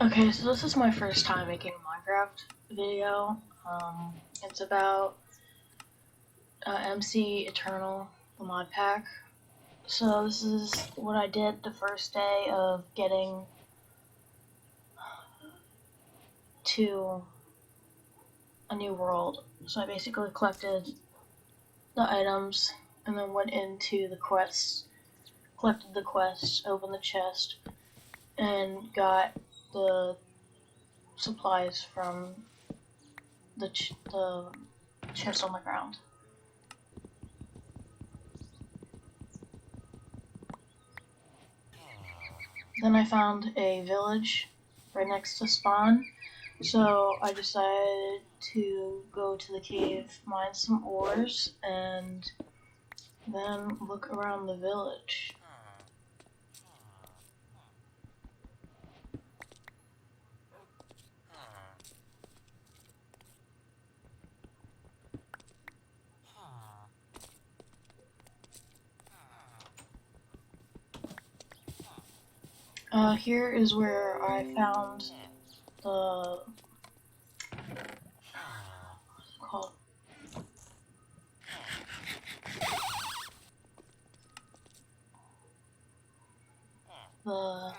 Okay, so this is my first time making a Minecraft video. It's about MC Eternal, the mod pack. So this is what I did the first day of getting to a new world. So I basically collected the items and then went into the quests, collected the quests, opened the chest, and got the supplies from the chest on the ground. Then I found a village right next to spawn, so I decided to go to the cave, mine some ores, and then look around the village. Here is where I found the what's it called? The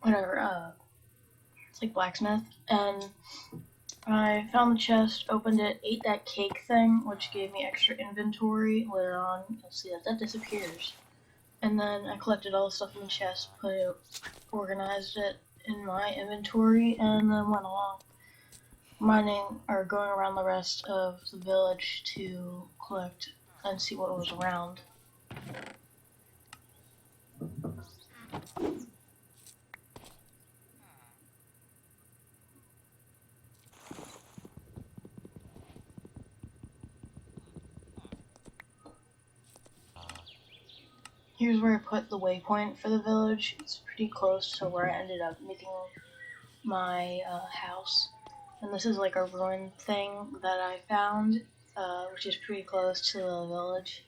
whatever, it's like blacksmith, and I found the chest, opened it, ate that cake thing, which gave me extra inventory. Later on, you'll see that disappears. And then I collected all the stuff in the chest, organized it in my inventory, and then went along mining or going around the rest of the village to collect and see what was around. Here's where I put the waypoint for the village. It's pretty close to where I ended up making my house. And this is like a ruin thing that I found, which is pretty close to the village.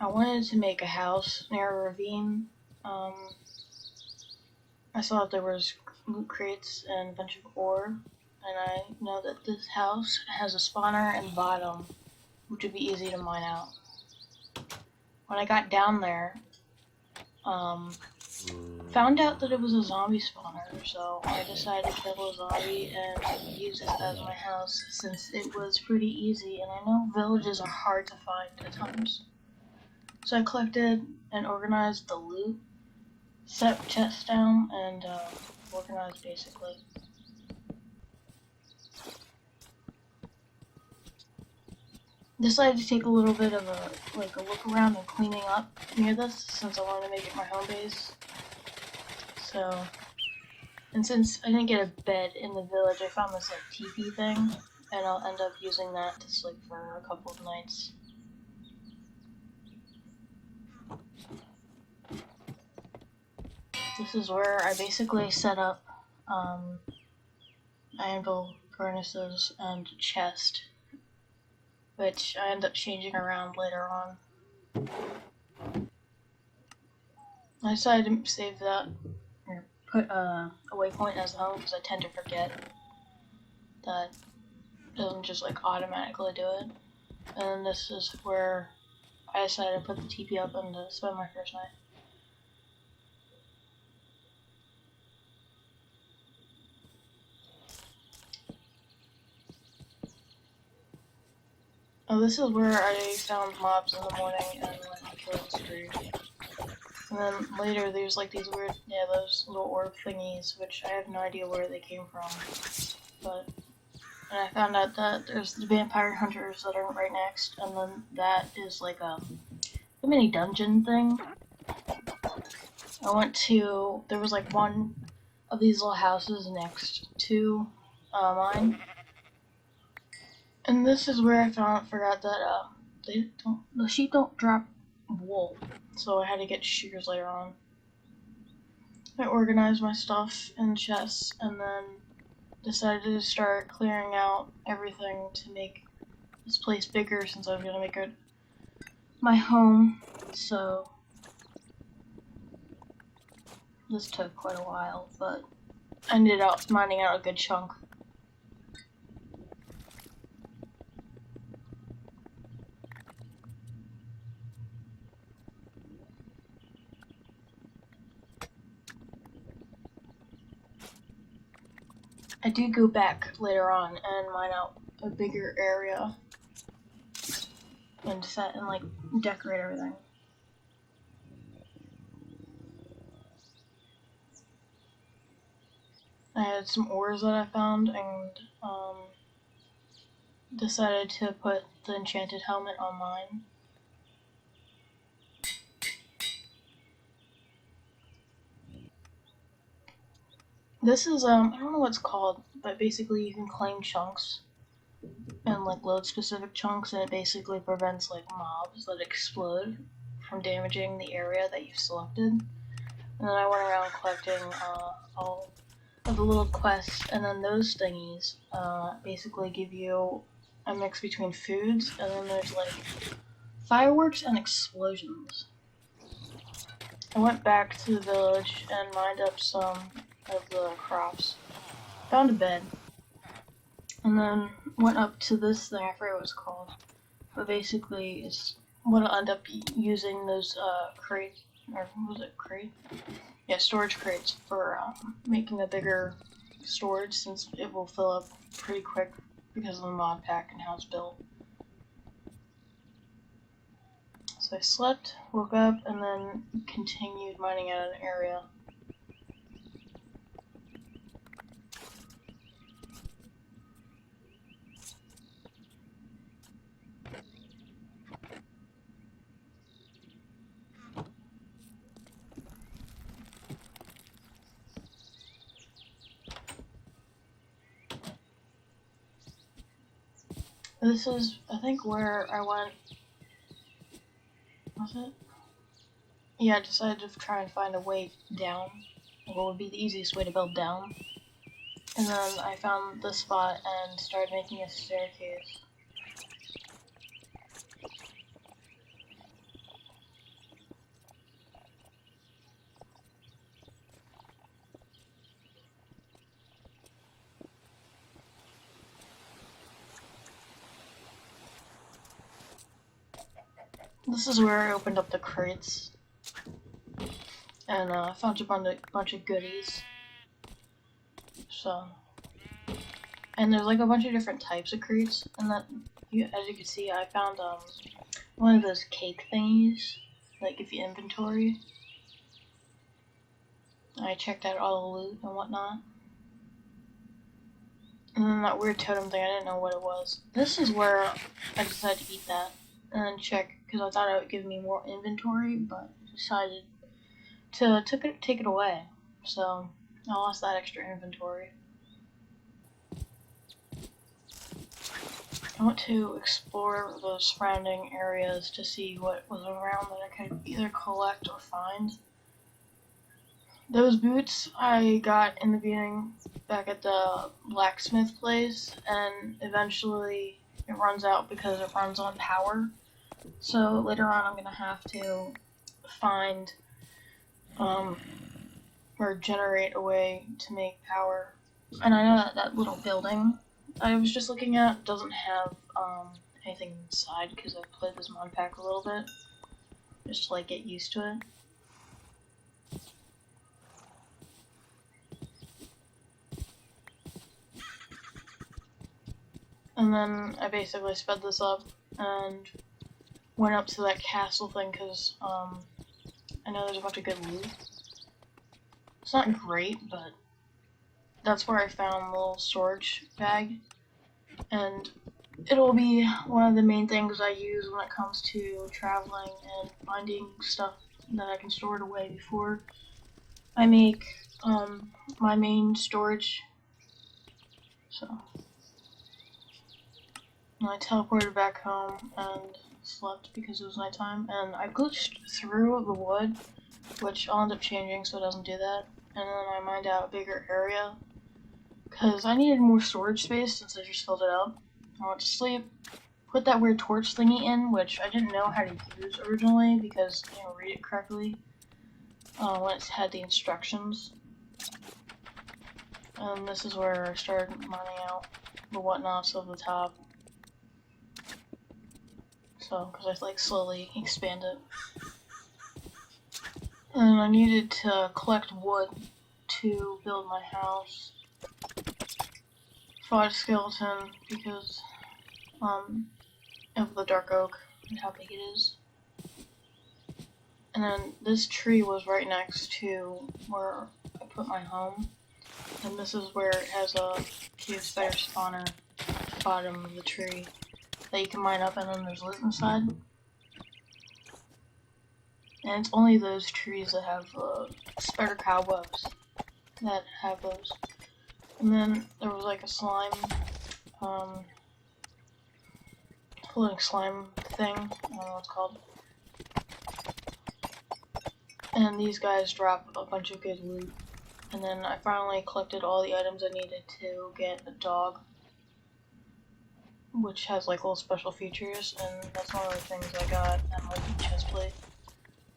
I wanted to make a house near a ravine. I saw that there was loot crates and a bunch of ore, and I know that this house has a spawner and bottom, which would be easy to mine out. When I got down there, found out that it was a zombie spawner, so I decided to kill a zombie and use it as my house since it was pretty easy, and I know villages are hard to find at times. So I collected and organized the loot, set chests down, and organized basically. Decided to take a little bit of a look around and cleaning up near this since I wanted to make it my home base. So, and since I didn't get a bed in the village, I found this like teepee thing, and I'll end up using that to sleep for a couple of nights. This is where I basically set up anvil, furnaces, and chest, which I end up changing around later on. I decided to save that, or put a waypoint as home, because I tend to forget that it doesn't just like automatically do it. And this is where I decided to put the TP up and to spend my first night. Oh, this is where I found mobs in the morning and went on killing spree. And then later there's like these weird, those little orb thingies, which I have no idea where they came from. And I found out that there's the vampire hunters that are right next, and then that is like a mini dungeon thing. I went to, there was like one of these little houses next to mine. And this is where I forgot that the sheep don't drop wool, so I had to get shears later on. I organized my stuff in chests and then decided to start clearing out everything to make this place bigger since I was gonna make it my home. So This took quite a while, but I ended up mining out a good chunk. I do go back later on and mine out a bigger area and set and like decorate everything. I had some ores that I found and decided to put the enchanted helmet on mine. This is I don't know what it's called, but basically you can claim chunks and like load specific chunks, and it basically prevents like mobs that explode from damaging the area that you've selected. And then I went around collecting all of the little quests, and then those thingies basically give you a mix between foods, and then there's like fireworks and explosions. I went back to the village and mined up some of the crops. Found a bed. And then went up to this thing, I forget what it's called. But basically, it's what I'll end up using those crates, or was it crate? Yeah, storage crates for making a bigger storage, since it will fill up pretty quick because of the mod pack and how it's built. So I slept, woke up, and then continued mining out an area. This is, I think, where I went. Was it? Yeah, I decided to try and find a way down. What would be the easiest way to build down. And then I found this spot and started making a staircase. This is where I opened up the crates. And I found a bunch of goodies. So, and there's like a bunch of different types of crates, and that, as you can see, I found one of those cake thingies that give you inventory. I checked out all the loot and whatnot. And then that weird totem thing, I didn't know what it was. This is where I decided to eat that and then check, because I thought it would give me more inventory, but decided to take it away. So I lost that extra inventory. I went to explore the surrounding areas to see what was around that I could either collect or find. Those boots I got in the beginning back at the blacksmith place, and eventually it runs out because it runs on power. So later on I'm gonna have to find or generate a way to make power. And I know that little building I was just looking at doesn't have anything inside because I've played this mod pack a little bit, just to like get used to it. And then I basically sped this up and went up to that castle thing because I know there's a bunch of good loot. It's not great, but that's where I found the little storage bag, and it'll be one of the main things I use when it comes to traveling and finding stuff that I can store it away before I make my main storage. So I teleported back home and slept because it was nighttime, and I glitched through the wood, which I'll end up changing so it doesn't do that, and then I mined out a bigger area because I needed more storage space since I just filled it up. I went to sleep, put that weird torch thingy in, which I didn't know how to use originally because I didn't read it correctly. when it had the instructions. And this is where I started mining out the whatnots of the top. So, because I like slowly expand it. And I needed to collect wood to build my house. Fought a skeleton because of the dark oak and how big it is. And then this tree was right next to where I put my home. And this is where it has a cave spider spawner at the bottom of the tree that you can mine up, and then there's loot inside. And it's only those trees that have spider cobwebs that have those. And then there was like a slime, floating slime thing, I don't know what it's called. And these guys drop a bunch of good loot. And then I finally collected all the items I needed to get a dog, which has like little special features, and that's one of the things I got at my chest plate.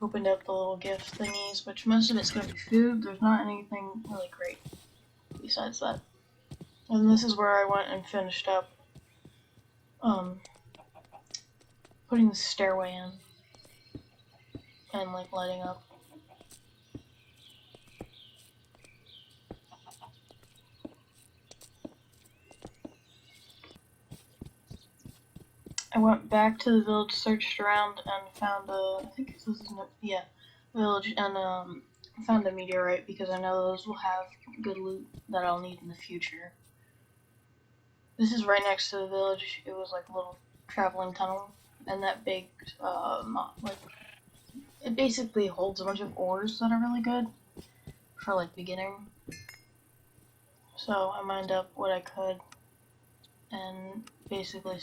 Opened up the little gift thingies, which most of it's gonna be food. There's not anything really great besides that. And this is where I went and finished up putting the stairway in and like lighting up. I went back to the village, searched around, and found I think this is village, and found a meteorite because I know those will have good loot that I'll need in the future. This is right next to the village. It was like a little traveling tunnel, and that big, it basically holds a bunch of ores that are really good for like beginning. So I mined up what I could, and basically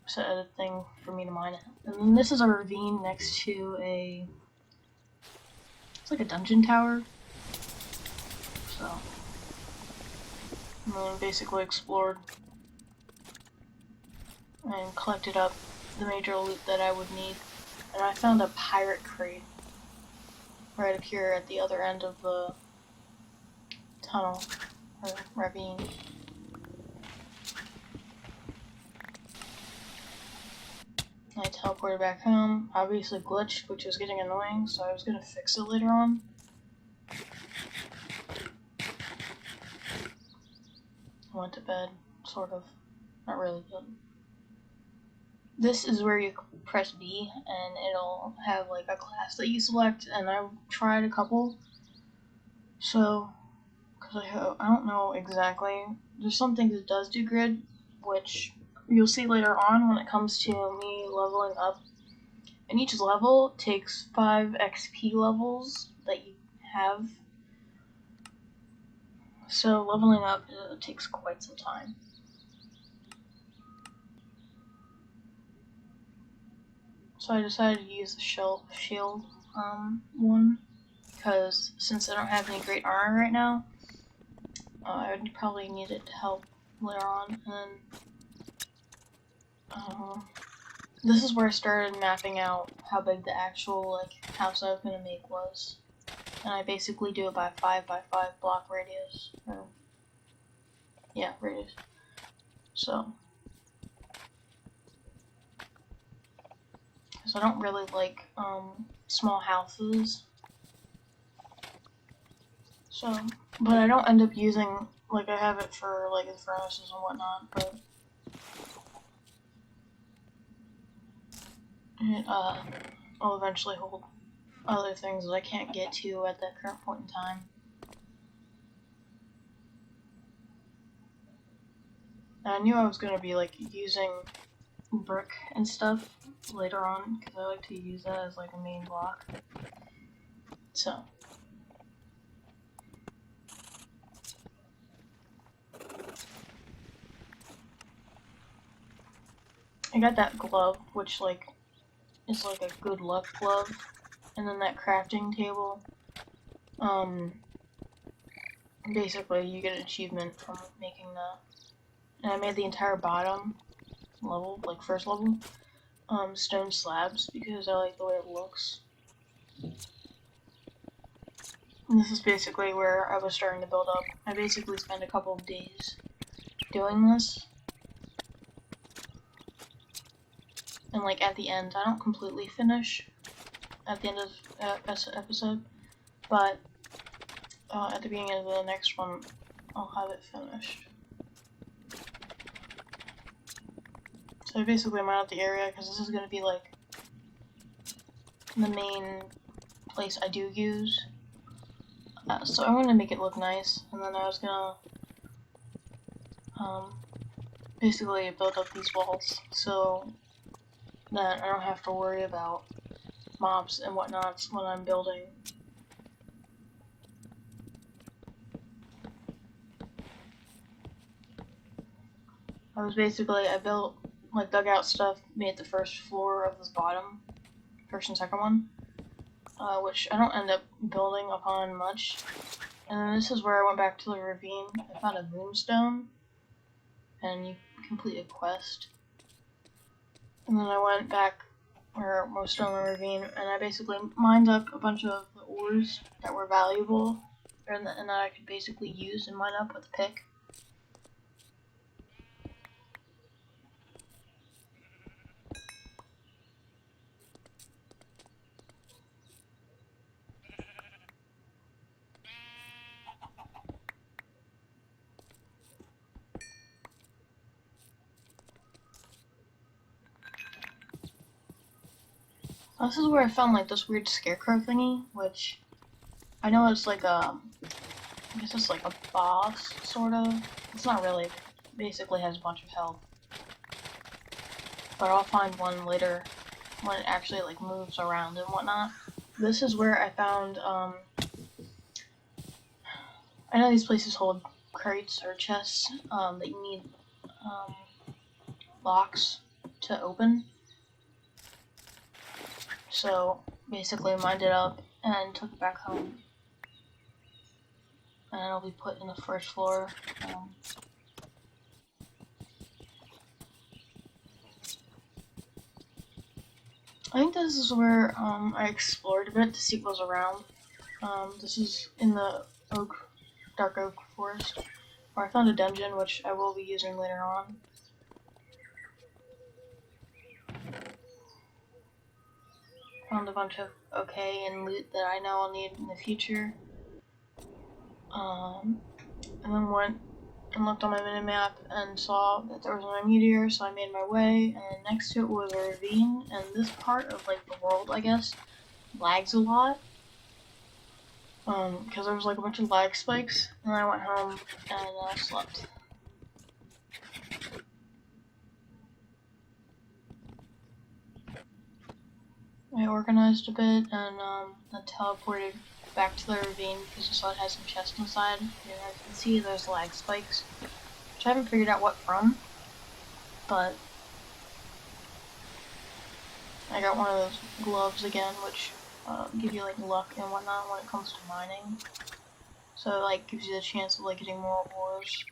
set a thing for me to mine it. And then this is a ravine next to it's like a dungeon tower. So, and then basically explored and collected up the major loot that I would need. And I found a pirate crate right up here at the other end of the tunnel, or ravine. I teleported back home, obviously glitched, which was getting annoying, so I was gonna fix it later on. I went to bed, sort of. Not really, but... This is where you press B, and it'll have like a class that you select, and I tried a couple. So, because I don't know exactly. There's some things it does do grid, which you'll see later on when it comes to me leveling up. And each level takes 5 XP levels that you have. So leveling up takes quite some time. So I decided to use the shield one, because since I don't have any great armor right now, I would probably need it to help later on. And this is where I started mapping out how big the actual like house I was gonna make was, and I basically do it by 5x5 block radius. Radius. So, because I don't really like small houses. So, but I don't end up using, like, I have it for like the furnaces and whatnot, but it will eventually hold other things that I can't get to at that current point in time. And I knew I was gonna be like using brick and stuff later on, because I like to use that as like a main block. So. I got that glove, which like is like a good luck glove, and then that crafting table. Basically you get an achievement from making that. And I made the entire bottom level, like first level, stone slabs because I like the way it looks. And this is basically where I was starting to build up. I basically spent a couple of days doing this. And like at the end, I don't completely finish at the end of episode, but at the beginning of the next one, I'll have it finished. So I basically mined out the area because this is going to be like the main place I do use. So I'm going to make it look nice, and then I was going to basically build up these walls so that I don't have to worry about mobs and whatnots when I'm building. I built, like, dug out stuff, made the first floor of this bottom, first and second one, which I don't end up building upon much. And then this is where I went back to the ravine. I found a moonstone, and you complete a quest. And then I went back where most of the ravine, and I basically mined up a bunch of the ores that were valuable, and that I could basically use and mine up with a pick. This is where I found like this weird scarecrow thingy, which I know it's like I guess it's like a boss, sort of. It's not really. It basically has a bunch of health. But I'll find one later when it actually like moves around and whatnot. This is where I found, I know these places hold crates or chests, that you need, locks to open. So, basically mined it up and took it back home. And it'll be put in the first floor. I think this is where I explored a bit to see what was around. This is in the dark oak forest, where I found a dungeon, which I will be using later on. Found a bunch of okay and loot that I know I'll need in the future. And then went and looked on my minimap and saw that there was a meteor, so I made my way, and next to it was a ravine, and this part of like the world, I guess, lags a lot. Because there was like a bunch of lag spikes, and I went home and slept. I organized a bit and then teleported back to the ravine because I saw it had some chests inside. And as you can see, there's lag spikes, which I haven't figured out what from, but I got one of those gloves again, which give you like luck and whatnot when it comes to mining. So it like gives you the chance of like getting more ores.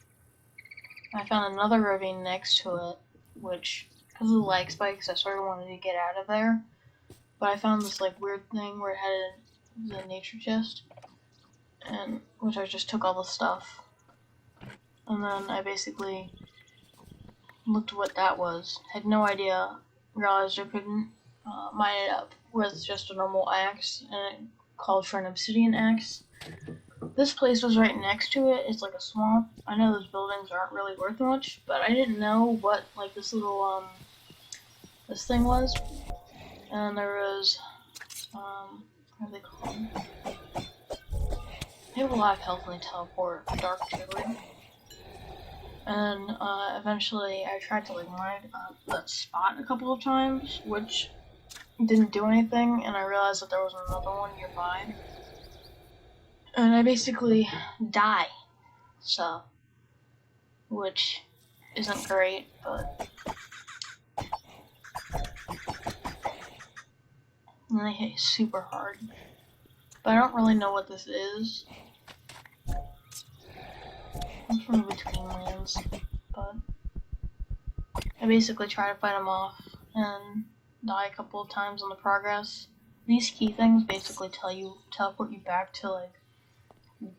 I found another ravine next to it, which because of the lag spikes, I sort of wanted to get out of there. But I found this like weird thing where it had the nature chest, and which I just took all the stuff, and then I basically looked at what that was. Had no idea. Realized I couldn't mine it up with just a normal axe, and it called for an obsidian axe. This place was right next to it. It's like a swamp. I know those buildings aren't really worth much, but I didn't know what like this little this thing was. And there was, what are they called? They have a lot of health when they teleport dark too. And eventually I tried to like mine that spot a couple of times, which didn't do anything, and I realized that there was another one nearby. And I basically die, so, which isn't great, but and they hit super hard. But I don't really know what this is. I'm from between lands, but I basically try to fight them off and die a couple of times on the progress. These key things basically teleport you back to like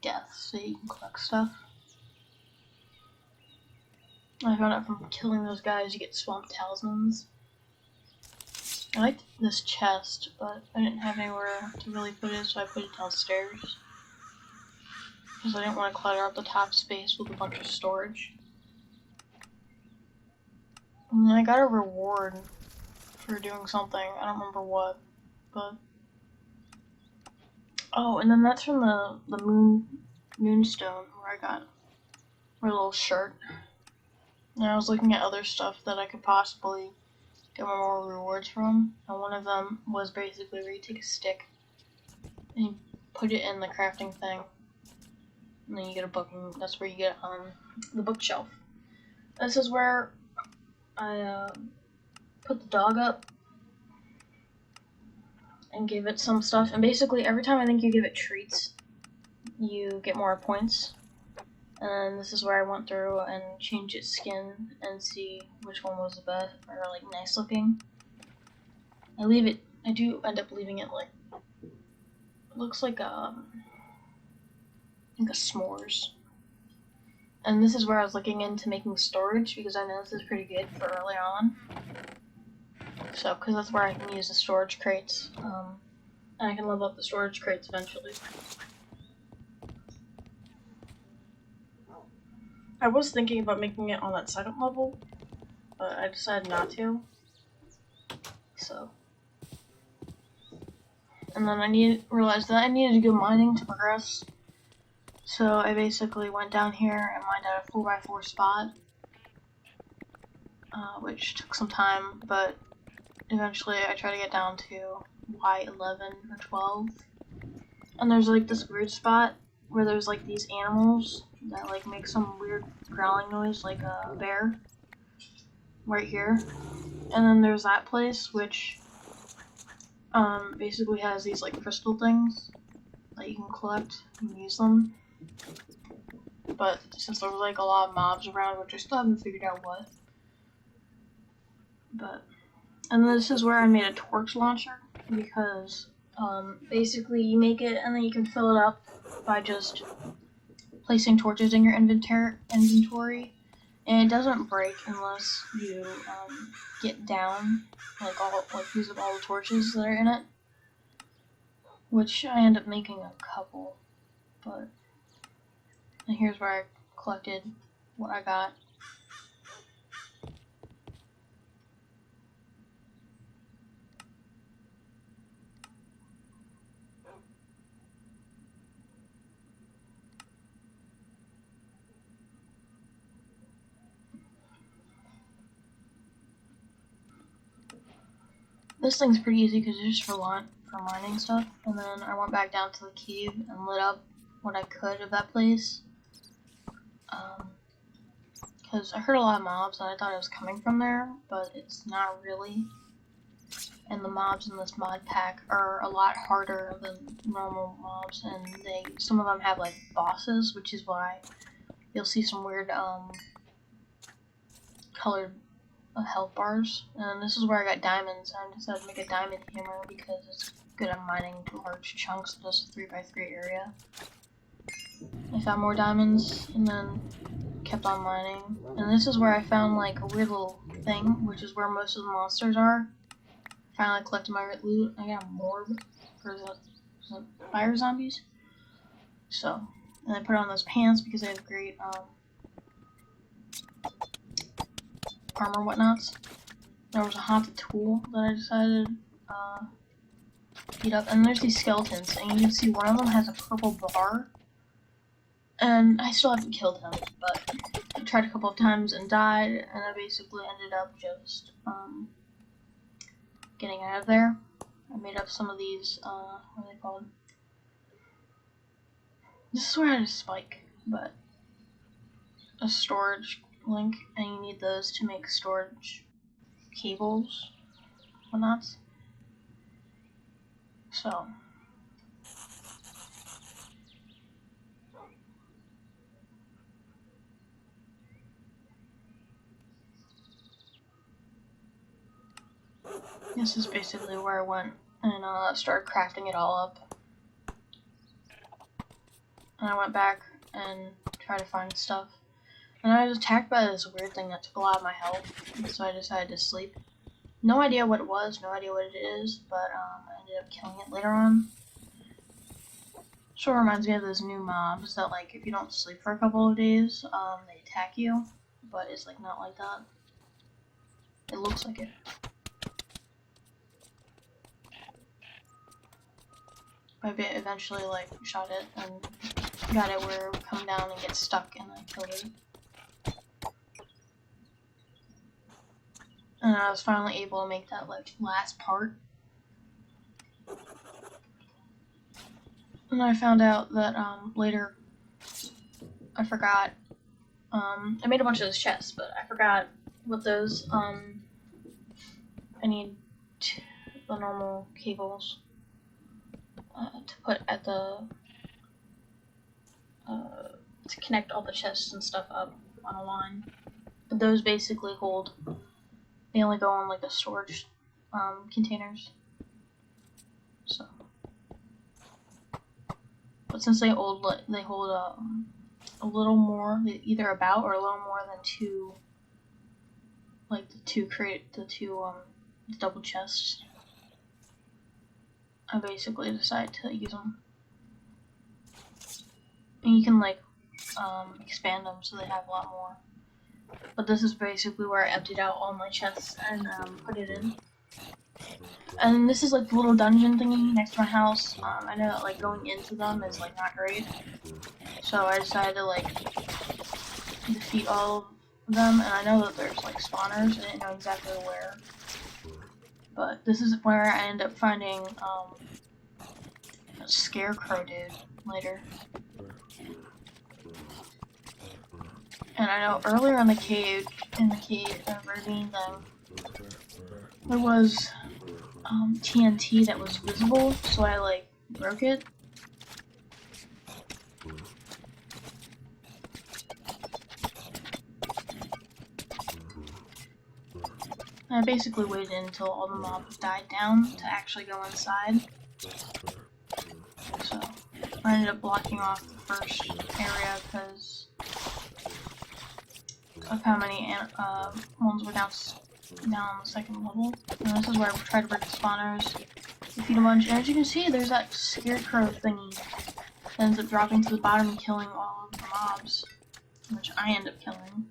death, so you can collect stuff. I found out from killing those guys you get swamp talismans. I liked this chest, but I didn't have anywhere to really put it, so I put it downstairs. Because I didn't want to clutter up the top space with a bunch of storage. And I got a reward for doing something. I don't remember what, but... Oh, and then that's from the moonstone where I got my little shirt. And I was looking at other stuff that I could possibly get more rewards from. And one of them was basically where you take a stick and you put it in the crafting thing. And then you get a book, and that's where you get the bookshelf. This is where I put the dog up and gave it some stuff. And basically, every time I think you give it treats, you get more points. And this is where I went through and changed its skin and see which one was the best, or like nice looking. I do end up leaving it like, it looks like a s'mores. And this is where I was looking into making storage, because I know this is pretty good for early on. So, because that's where I can use the storage crates, and I can level up the storage crates eventually. I was thinking about making it on that second level, but I decided not to. So. And then I realized that I needed to go mining to progress. So I basically went down here and mined out a 4x4 spot, which took some time, but eventually I tried to get down to Y11 or 12. And there's like this weird spot where there's like these animals that like make some weird growling noise like a bear right here. And then there's that place which basically has these like crystal things that you can collect and use them. But since there was like a lot of mobs around, which I still haven't figured out what. And this is where I made a torch launcher, because basically you make it and then you can fill it up by just placing torches in your inventory, and it doesn't break unless you get down, use up all the torches that are in it, which I end up making a couple. And here's where I collected what I got. This thing's pretty easy because it's just for mining stuff. And then I went back down to the cave and lit up what I could of that place. Because I heard a lot of mobs and I thought it was coming from there, but it's not really. And the mobs in this mod pack are a lot harder than normal mobs, and some of them have like bosses, which is why you'll see some weird colored health bars. And this is where I got diamonds. I decided to make a diamond hammer because it's good at mining to large chunks of this 3x3 area. I found more diamonds and then kept on mining. And this is where I found like a weird little thing, which is where most of the monsters are. Finally collected my loot. I got a morb for the fire zombies. So, and I put on those pants because they have great armor whatnots. There was a haunted tool that I decided to beat up, and there's these skeletons, and you can see one of them has a purple bar. And I still haven't killed him, but I tried a couple of times and died, and I basically ended up just getting out of there. I made up some of these, what are they called? This is where I had a spike, but a storage link, and you need those to make storage cables, whatnots. So. This is basically where I went and started crafting it all up. and I went back and tried to find stuff. And I was attacked by this weird thing that took a lot of my health, so I decided to sleep. No idea what it was, no idea what it is, but I ended up killing it later on. Sort of reminds me of those new mobs that, like, if you don't sleep for a couple of days, they attack you, but it's, like, not like that. It looks like it. I eventually, like, shot it and got it where it would come down and get stuck, and I killed it. And I was finally able to make that, like, last part. And I found out that, later, I forgot, I made a bunch of those chests, but I forgot what those, I need the normal cables, to put at the, to connect all the chests and stuff up on a line. But those basically hold, they only go on, like, the storage, containers. So. But since they hold a little more, either about or a little more than two, like the two double chests, I basically decided to use them. And you can, like, expand them so they have a lot more. But this is basically where I emptied out all my chests and put it in. And this is, like, the little dungeon thingy next to my house. I know that, like, going into them is, like, not great. So I decided to, like, defeat all of them. And I know that there's, like, spawners. I didn't know exactly where. But this is where I end up finding, a scarecrow dude later. And I know earlier in the ravine thing, there was TNT that was visible, so I, like, broke it. And I basically waited until all the mobs died down to actually go inside. So I ended up blocking off the first area because of how many ones were down on the second level. And this is where I tried to break the spawners, defeat a bunch. And as you can see, there's that scarecrow thingy that ends up dropping to the bottom and killing all of the mobs, which I end up killing.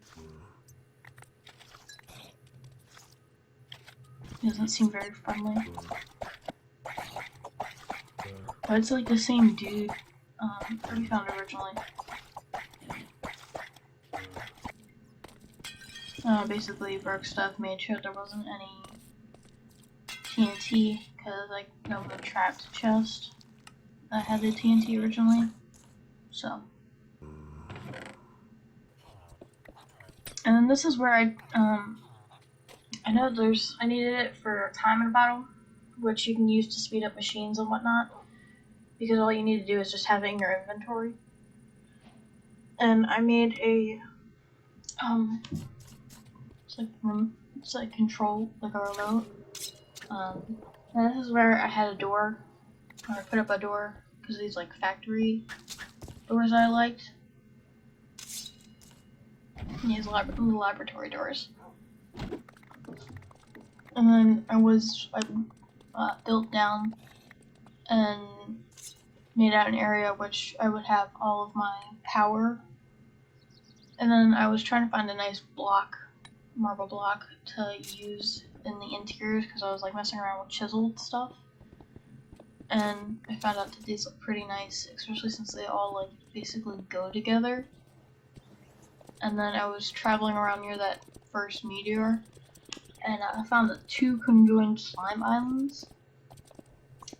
It doesn't seem very friendly. But it's like the same dude that we found originally. Basically broke stuff, made sure there wasn't any TNT, because I know the trapped chest that had the TNT originally. So. And then this is where I know I needed it for time in a battle, which you can use to speed up machines and whatnot, because all you need to do is just have it in your inventory. And I made a, it's like control, like a remote. And this is where I had a door, or I put up a door, because these, like, factory doors I liked. These laboratory doors. And then I built down and made out an area which I would have all of my power. And then I was trying to find a nice marble block to use in the interiors, because I was, like, messing around with chiseled stuff. And I found out that these look pretty nice, especially since they all, like, basically go together. And then I was traveling around near that first meteor, and I found the 2 conjoined slime islands.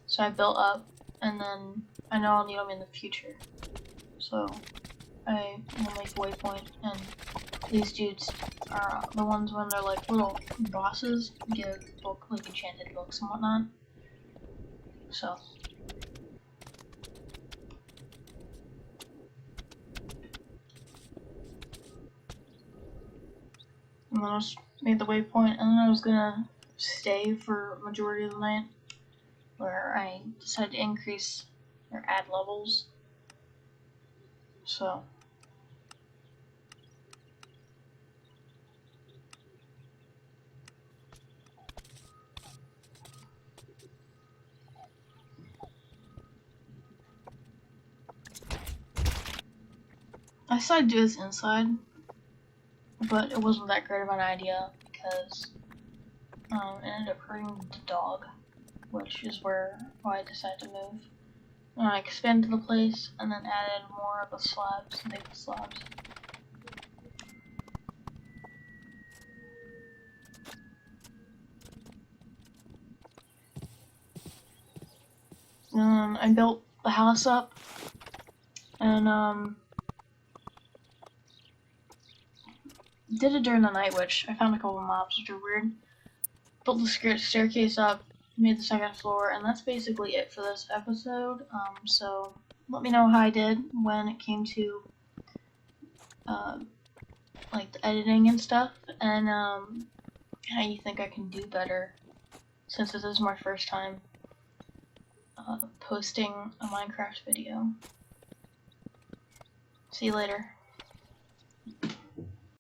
So I built up, and then I know I'll need them in the future. So I will make a waypoint, and these dudes are the ones when they're, like, little bosses, give like enchanted books and whatnot. So. And then I just made the waypoint, and then I was gonna stay for majority of the night, where I decided to increase or add levels. So I decided to do this inside, but it wasn't that great of an idea because it ended up hurting the dog, which is why I decided to move. And I expanded the place and then added more of the slabs, big slabs. And I built the house up, and did it during the night, which I found a couple mobs, which are weird. Built the staircase up, made the second floor, and that's basically it for this episode. So let me know how I did when it came to like the editing and stuff, and how you think I can do better, since this is my first time posting a Minecraft video. See you later.